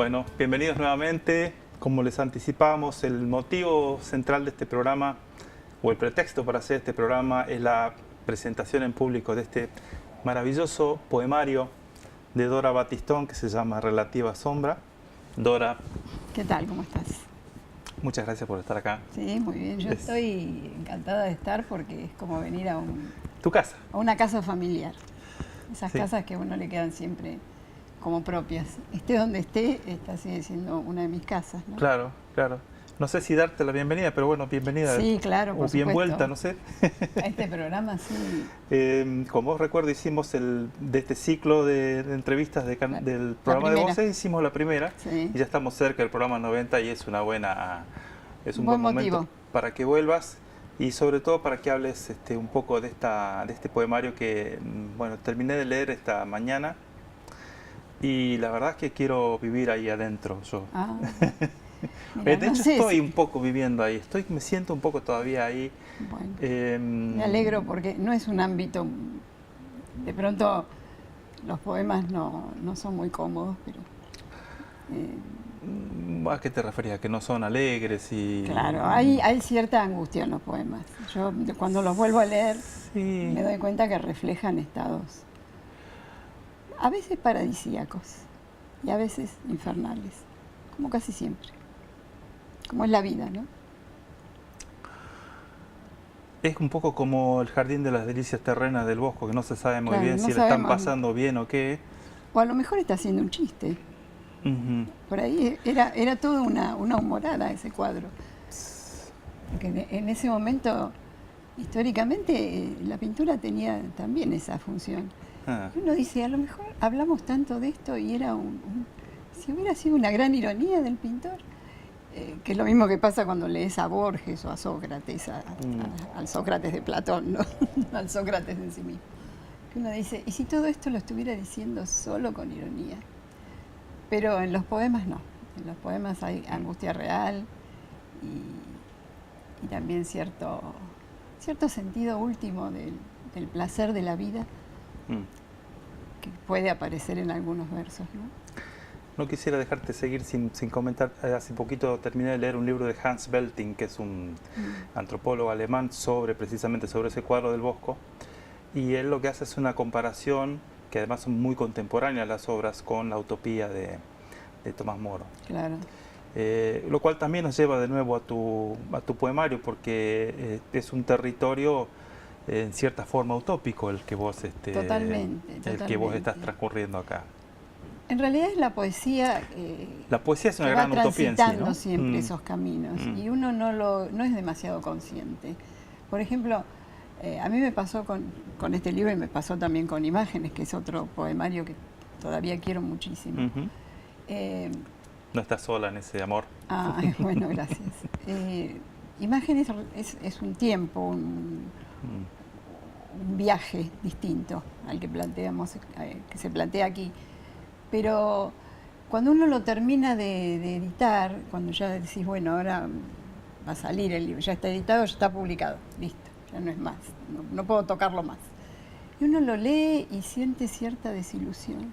Bueno, bienvenidos nuevamente. Como les anticipamos, el motivo central de este programa, o el pretexto para hacer este programa, es la presentación en público de este maravilloso poemario de Dora Batistón que se llama Relativa Sombra. Dora, ¿Qué tal? ¿Cómo estás? muchas gracias por estar acá. Sí, muy bien. Yo estoy encantada de estar porque es como venir a Tu casa. una casa familiar. Esas Sí. casas que a uno le quedan siempre como propias. Esté donde esté, esta sigue siendo una de mis casas, ¿no? Claro, claro. No sé si darte la bienvenida, pero bueno, bienvenida. Sí, claro, por o bien supuesto. vuelta, no sé. A este programa, sí. Como os recuerdo, hicimos de este ciclo de entrevistas del programa de primera. Voces, hicimos la primera Sí. y ya estamos cerca del programa 90 y es un Un buen buen momento motivo. para que vuelvas y sobre todo para que hables un poco de este poemario que, bueno, terminé de leer esta mañana y la verdad es que quiero vivir ahí adentro yo. Ah, mira, De no hecho sé estoy si- un poco viviendo ahí, me siento un poco todavía ahí. Bueno, me alegro porque no es un ámbito. De pronto, los poemas no son muy cómodos, pero. ¿A qué te referías? ¿Que no son alegres y...? Claro, hay cierta angustia en los poemas. Yo cuando los vuelvo a leer Sí. me doy cuenta que reflejan estados a veces paradisíacos y a veces infernales, como casi siempre, como es la vida, ¿no? Es un poco como el jardín de las delicias terrenas del Bosco, que no se sabe muy Claro, bien no si le están sabemos. pasando bien o qué. O a lo mejor está haciendo un chiste. Ujú. Por ahí era toda una humorada ese cuadro. Porque en ese momento, históricamente, la pintura tenía también esa función. Ah, Y uno dice, a lo mejor hablamos tanto de esto y era si hubiera sido una gran ironía del pintor, que es lo mismo que pasa cuando lees a Borges o a Sócrates, al Sócrates de Platón, ¿no? Al Sócrates en sí mismo. Que uno dice, ¿y si todo esto lo estuviera diciendo solo con ironía? Pero en los poemas no. En los poemas hay angustia real y también cierto sentido último del placer de la vida mm. que puede aparecer en algunos versos, ¿no? No quisiera dejarte seguir sin comentar. Hace poquito terminé de leer un libro de Hans Belting, que es un antropólogo alemán, precisamente sobre ese cuadro del Bosco. Y él lo que hace es una comparación, que además son muy contemporáneas las obras, con la utopía de Tomás Moro. Claro. Lo cual también nos lleva de nuevo a tu poemario, porque es un territorio en cierta forma utópico el que vos estás transcurriendo acá. En realidad es la poesía La poesía es una que gran va utopía en sí, transitando ¿no? siempre esos caminos y uno no es demasiado consciente. Por ejemplo, a mí me pasó con este libro y me pasó también con Imágenes, que es otro poemario que todavía quiero muchísimo. No estás sola en ese amor. Bueno, gracias. Imágenes es un tiempo, un viaje distinto al que que se plantea aquí. Pero cuando uno lo termina de editar, cuando ya decís, bueno, ahora va a salir el libro, ya está editado, ya está publicado, listo, ya no es más, no puedo tocarlo más. Y uno lo lee y siente cierta desilusión,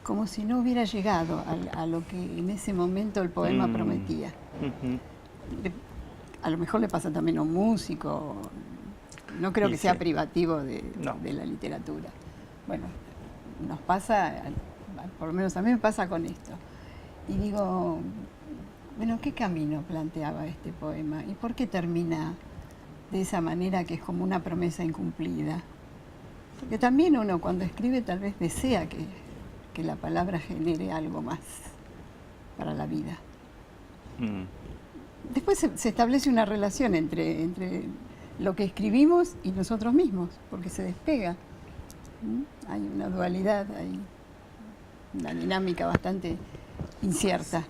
como si no hubiera llegado a lo que en ese momento el poema prometía. A lo mejor le pasa también a un músico, no creo que sea privativo de la literatura. Bueno, nos pasa, por lo menos a mí me pasa con esto. Y digo, bueno, ¿qué camino planteaba este poema? ¿Y por qué termina de esa manera que es como una promesa incumplida? Porque también uno cuando escribe tal vez desea que la palabra genere algo más para la vida. Después se establece una relación entre lo que escribimos y nosotros mismos, porque se despega. Hay una dualidad, hay una dinámica bastante incierta.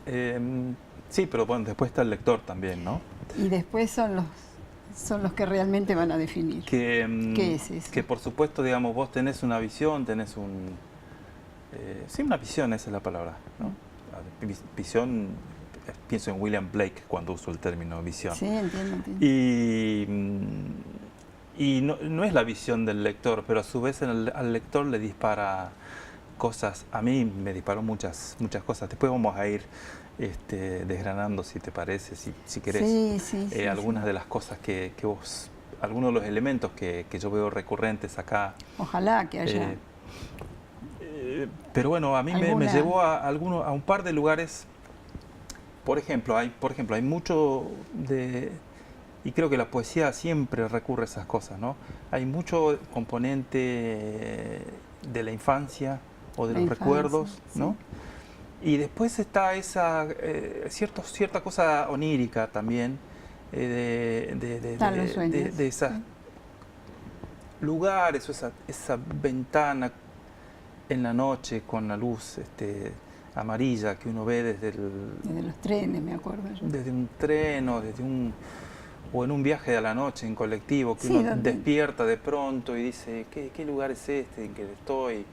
Sí, pero bueno, después está el lector también, ¿no? Y después son los que realmente van a definir qué es eso. Que por supuesto, digamos, vos tenés una visión, sí, una visión, esa es la palabra, ¿no? Visión, pienso en William Blake cuando uso el término visión. Sí, entiendo. Y no es la visión del lector, pero a su vez al lector le dispara cosas, a mí me disparó muchas cosas. Después vamos a ir desgranando, si te parece, si querés, algunas de las cosas que vos, algunos de los elementos que yo veo recurrentes acá. Ojalá que haya. Pero bueno, a mí me llevó a un par de lugares. Por ejemplo, hay mucho de... Y creo que la poesía siempre recurre a esas cosas, ¿no? Hay mucho componente de la infancia o de los recuerdos, ¿no? Sí. Y después está esa cierta cosa onírica también, de esos lugares, o esa ventana en la noche con la luz amarilla que uno ve desde los trenes, me acuerdo yo. Desde un tren o en un viaje a la noche en colectivo, que uno despierta de pronto y dice, ¿qué lugar es este en que estoy?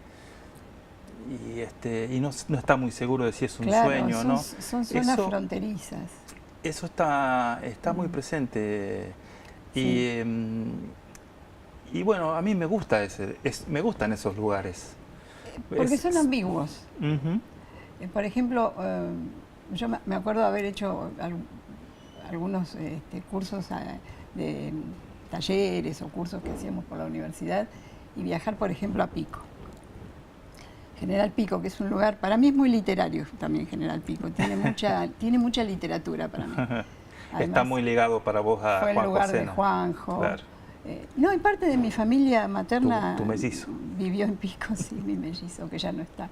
Y no está muy seguro de si es un sueño, ¿no? Son zonas fronterizas. Eso está muy presente. Sí. Y bueno, a mí me gustan esos lugares. Porque son ambiguos. Por ejemplo, yo me acuerdo haber hecho algunos cursos de talleres o cursos que hacíamos por la universidad y viajar, por ejemplo, a Pico. General Pico, que es un lugar, para mí es muy literario también General Pico, tiene mucha literatura para mí. Además, está muy ligado para vos a Juanjo. Fue el lugar de Juanjo. Claro. No, y parte de mi familia materna tu mellizo. Vivió en Pico, sí, mi mellizo, que ya no está,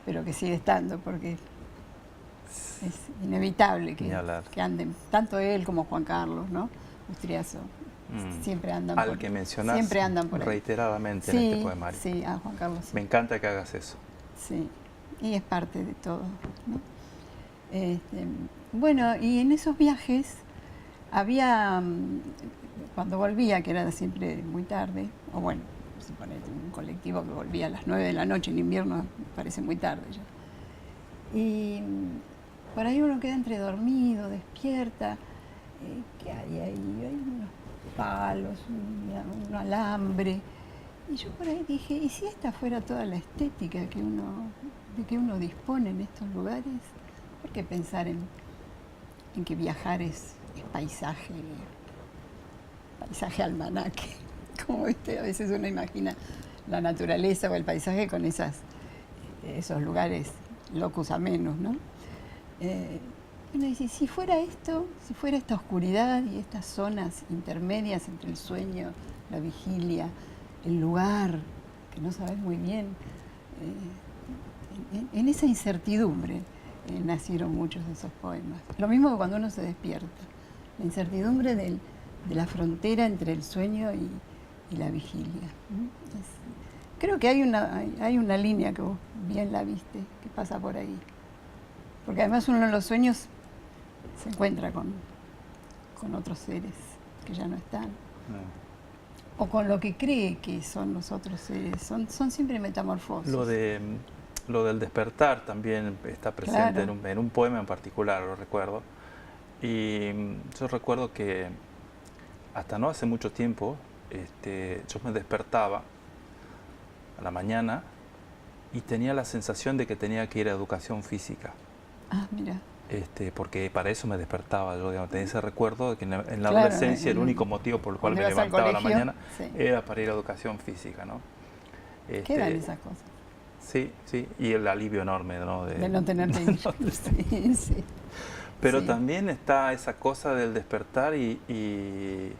pero que sigue estando, porque es inevitable que anden, tanto él como Juan Carlos, ¿no? Ustriazo, siempre andan al que mencionás siempre andan por ahí. Reiteradamente en este poemario. Sí, a Juan Carlos. Sí. Me encanta que hagas eso. Sí, y es parte de todo, ¿no? Bueno, y en esos viajes había, cuando volvía, que era siempre muy tarde, o bueno, suponete un colectivo que volvía a las 9 de la noche, en invierno me parece muy tarde ya. Y por ahí uno queda entre dormido, despierta, ¿qué hay ahí? Hay unos palos, un alambre. Y yo por ahí dije, ¿y si esta fuera toda la estética de que uno dispone en estos lugares? ¿Por qué pensar en que viajar es paisaje almanaque? Como a veces uno imagina la naturaleza o el paisaje con esos lugares locus amenus, ¿no? Bueno, y si fuera esto, si fuera esta oscuridad y estas zonas intermedias entre el sueño, la vigilia, el lugar, que no sabes muy bien, en esa incertidumbre nacieron muchos de esos poemas. Lo mismo que cuando uno se despierta, la incertidumbre de la frontera entre el sueño y la vigilia. Creo que hay una línea que vos bien la viste, que pasa por ahí. Porque además uno en los sueños se encuentra con otros seres que ya no están. O con lo que cree que son los otros seres. Son siempre metamorfosis. Lo del despertar también está presente, claro, en un poema en particular, lo recuerdo. Y yo recuerdo que hasta no hace mucho tiempo yo me despertaba a la mañana y tenía la sensación de que tenía que ir a educación física. Ah, mira. Porque para eso me despertaba. Yo tenía ese recuerdo de que en la adolescencia el único motivo por el cual me levantaba a la mañana era para ir a educación física, ¿no? ¿Qué eran esas cosas? Sí, y el alivio enorme, ¿no? De no tener que ir. Sí. Pero también está esa cosa del despertar y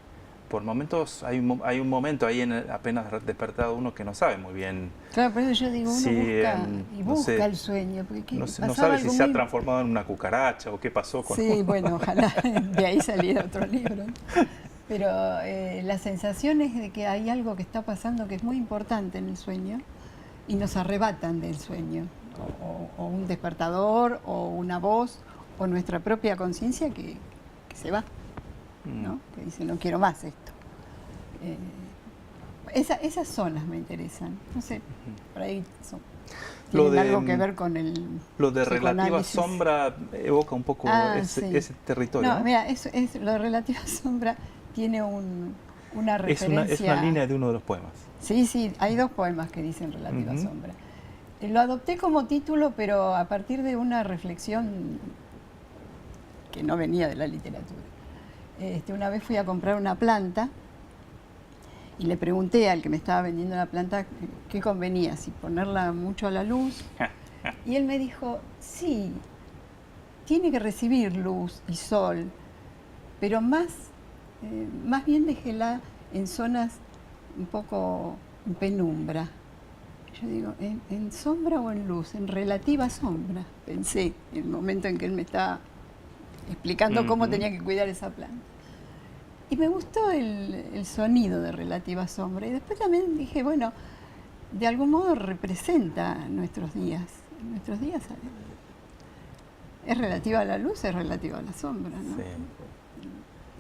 por momentos hay un momento ahí apenas despertado uno que no sabe muy bien. Claro, por eso yo digo, uno busca el sueño. Porque no sabe si se ha transformado en una cucaracha o qué pasó con uno. Bueno, ojalá de ahí saliera otro libro. Pero la sensación es de que hay algo que está pasando que es muy importante en el sueño y nos arrebatan del sueño. O un despertador, o una voz, o nuestra propia conciencia que se va, ¿no? Que dice, no quiero más esto. Esas zonas me interesan. No sé, por ahí tienen algo que ver con el Lo de relativa sombra evoca un poco ese territorio. No, mira, lo de relativa sombra tiene una referencia. Es una línea de uno de los poemas. Sí, hay dos poemas que dicen relativa sombra. Lo adopté como título, pero a partir de una reflexión que no venía de la literatura. Una vez fui a comprar una planta y le pregunté al que me estaba vendiendo la planta qué convenía, si ponerla mucho a la luz. Y él me dijo, sí, tiene que recibir luz y sol, pero más bien déjela en zonas un poco en penumbra. Yo digo, ¿en sombra o en luz? En relativa sombra, pensé en el momento en que él me estaba explicando cómo tenía que cuidar esa planta. Y me gustó el sonido de relativa sombra. Y después también dije, bueno, de algún modo representa nuestros días. Nuestros días es relativa a la luz, es relativa a la sombra, ¿no? Sí.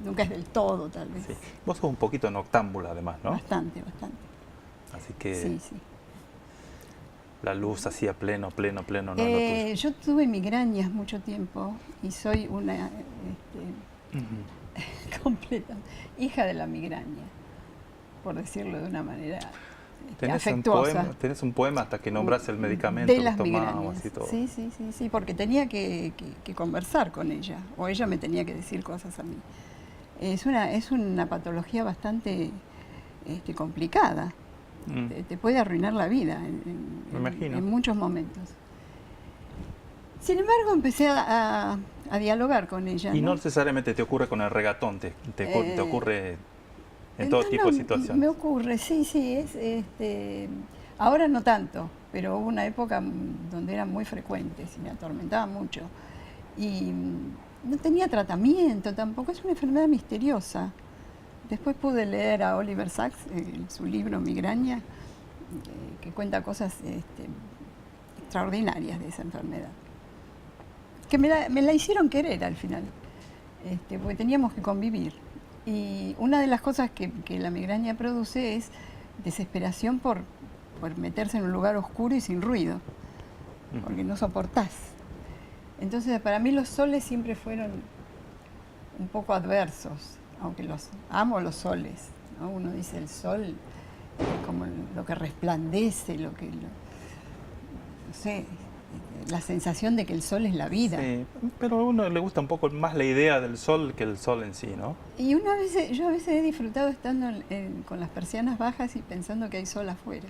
Nunca es del todo, tal vez. Sí. Vos sos un poquito noctámbula, además, ¿no? Bastante, bastante. Así que sí, sí. La luz así a pleno, ¿no? Yo tuve migrañas mucho tiempo y soy una completa hija de la migraña, por decirlo de una manera afectuosa. Tenés un poema hasta que nombras el medicamento de las que tomabas migrañas. y todo. Sí, porque tenía que conversar con ella, o ella me tenía que decir cosas a mí. Es una patología bastante complicada. Te puede arruinar la vida en muchos momentos. Sin embargo, empecé a dialogar con ella. Y no necesariamente te ocurre con el regatón, te ocurre en todo tipo de situaciones. Me ocurre, sí, ahora no tanto, pero hubo una época donde eran muy frecuentes y me atormentaba mucho. Y no tenía tratamiento tampoco, es una enfermedad misteriosa. Después pude leer a Oliver Sacks, su libro Migraña, que cuenta cosas extraordinarias de esa enfermedad. Que me la hicieron querer al final, porque teníamos que convivir. Y una de las cosas que la migraña produce es desesperación por meterse en un lugar oscuro y sin ruido, porque no soportás. Entonces, para mí los soles siempre fueron un poco adversos, aunque amo los soles, ¿no? Uno dice el sol es como lo que resplandece, no sé, la sensación de que el sol es la vida. Sí, pero a uno le gusta un poco más la idea del sol que el sol en sí, ¿no? Y yo a veces he disfrutado estando con las persianas bajas y pensando que hay sol afuera.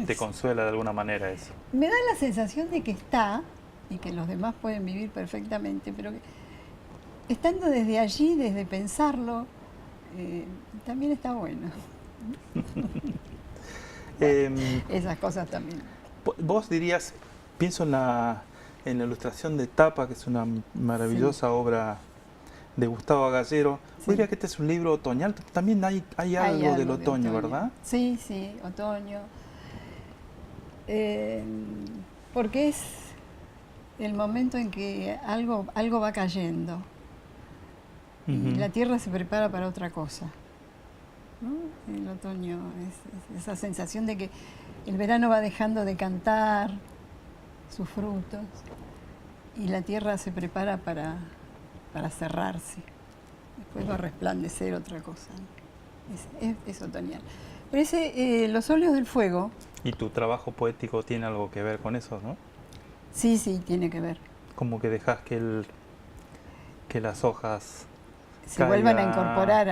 Te consuela de alguna manera eso. Me da la sensación de que está y que los demás pueden vivir perfectamente, pero que estando desde allí, desde pensarlo, también está bueno. Esas cosas también. Vos dirías, pienso en la ilustración de tapa, que es una maravillosa obra de Gustavo Gallero. Vos dirías que este es un libro otoñal, también hay algo del otoño, ¿verdad? Sí, otoño. Porque es el momento en que algo va cayendo. Y la tierra se prepara para otra cosa, ¿no? El otoño es esa sensación de que el verano va dejando de cantar sus frutos y la tierra se prepara para cerrarse. Después va a resplandecer otra cosa, ¿no? Es otoñal. Pero Los óleos del fuego. ¿Y tu trabajo poético tiene algo que ver con eso, no? Sí, tiene que ver. Como que dejas que las hojas se vuelvan a incorporar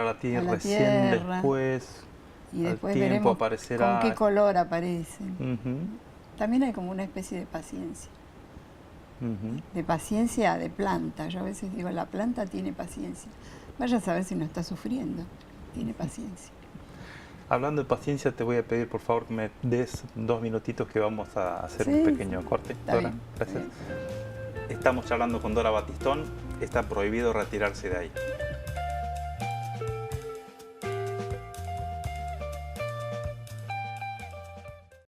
a ti, a recién después, y después al tiempo veremos aparecerá. con qué color aparecen. También hay como una especie de paciencia. De paciencia de planta. Yo a veces digo, la planta tiene paciencia. Vaya a saber si no está sufriendo. Tiene paciencia. Hablando de paciencia, te voy a pedir por favor que me des 2 minutitos que vamos a hacer un pequeño corte. Dora, gracias. Estamos charlando con Dora Batistón. Está prohibido retirarse de ahí.